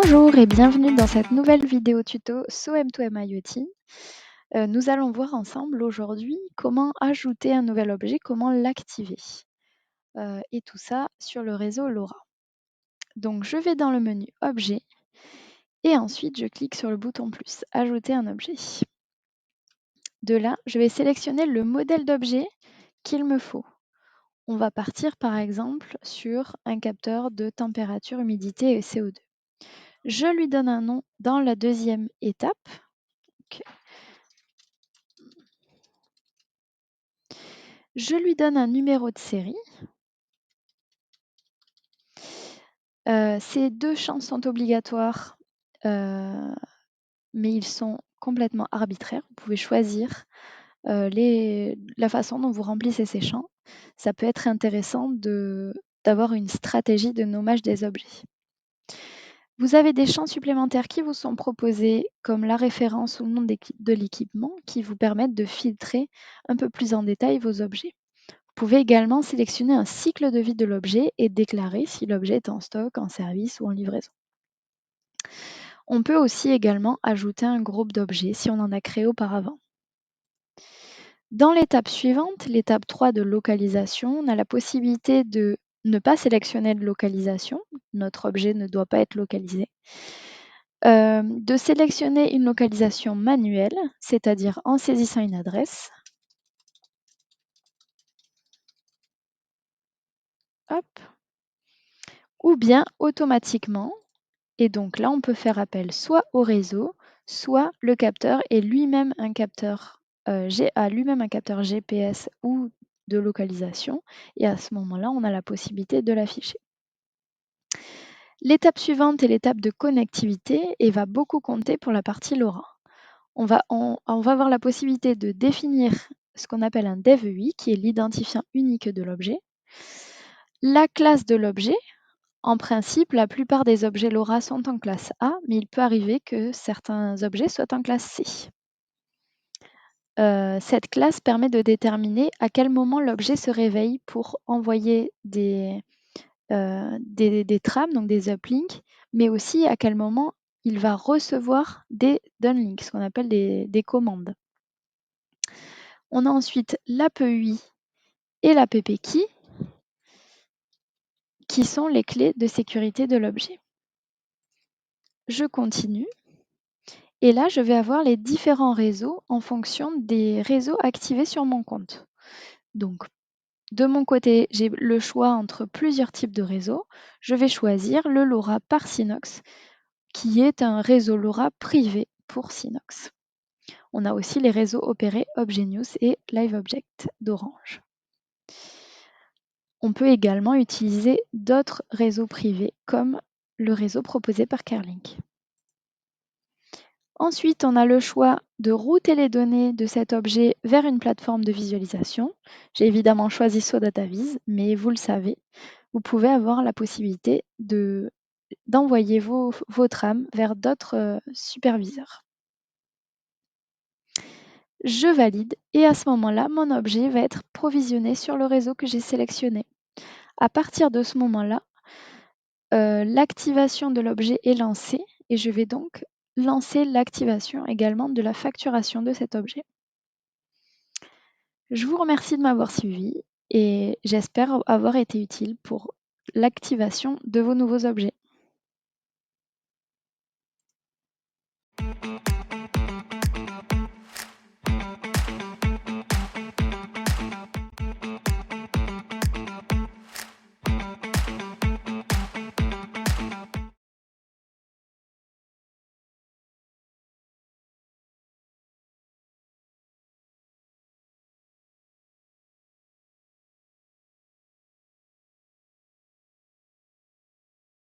Bonjour et bienvenue dans cette nouvelle vidéo tuto SOM2M IoT. Nous allons voir ensemble aujourd'hui comment ajouter un nouvel objet, comment l'activer. Et tout ça sur le réseau LoRa. Donc je vais dans le menu Objet et ensuite je clique sur le bouton plus, Ajouter un objet. De là, je vais sélectionner le modèle d'objet qu'il me faut. On va partir par exemple sur un capteur de température, humidité et CO2. Je lui donne un nom dans la deuxième étape. Donc, je lui donne un numéro de série. Ces 2 champs sont obligatoires, mais ils sont complètement arbitraires. Vous pouvez choisir, la façon dont vous remplissez ces champs. Ça peut être intéressant d'avoir une stratégie de nommage des objets. Vous avez des champs supplémentaires qui vous sont proposés, comme la référence ou le nom de l'équipement, qui vous permettent de filtrer un peu plus en détail vos objets. Vous pouvez également sélectionner un cycle de vie de l'objet et déclarer si l'objet est en stock, en service ou en livraison. On peut aussi également ajouter un groupe d'objets si on en a créé auparavant. Dans l'étape suivante, l'étape 3 de localisation, on a la possibilité de ne pas sélectionner de localisation. Notre objet ne doit pas être localisé. De sélectionner une localisation manuelle, c'est-à-dire en saisissant une adresse. Hop. Ou bien automatiquement. Et donc là, on peut faire appel soit au réseau, soit le capteur est lui-même un capteur, a lui-même un capteur GPS ou de localisation. Et à ce moment-là, on a la possibilité de l'afficher. L'étape suivante est l'étape de connectivité et va beaucoup compter pour la partie LoRa. On va avoir la possibilité de définir ce qu'on appelle un DEV-UI, qui est l'identifiant unique de l'objet, la classe de l'objet. En principe, la plupart des objets LoRa sont en classe A, mais il peut arriver que certains objets soient en classe C. Cette classe permet de déterminer à quel moment l'objet se réveille pour envoyer des trames, donc des uplinks, mais aussi à quel moment il va recevoir des downlinks, ce qu'on appelle des commandes. On a ensuite l'API et l'APP-Key, qui sont les clés de sécurité de l'objet. Je continue. Et là, je vais avoir les différents réseaux en fonction des réseaux activés sur mon compte. Donc, de mon côté, j'ai le choix entre plusieurs types de réseaux. Je vais choisir le LoRa par Synox, qui est un réseau LoRa privé pour Synox. On a aussi les réseaux opérés ObjNews et LiveObject d'Orange. On peut également utiliser d'autres réseaux privés, comme le réseau proposé par Carlink. Ensuite, on a le choix de router les données de cet objet vers une plateforme de visualisation. J'ai évidemment choisi SODataVis, mais vous le savez, vous pouvez avoir la possibilité d'envoyer vos trames vers d'autres superviseurs. Je valide et à ce moment-là, mon objet va être provisionné sur le réseau que j'ai sélectionné. À partir de ce moment-là, l'activation de l'objet est lancée et je vais donc lancer l'activation également de la facturation de cet objet. Je vous remercie de m'avoir suivi et j'espère avoir été utile pour l'activation de vos nouveaux objets.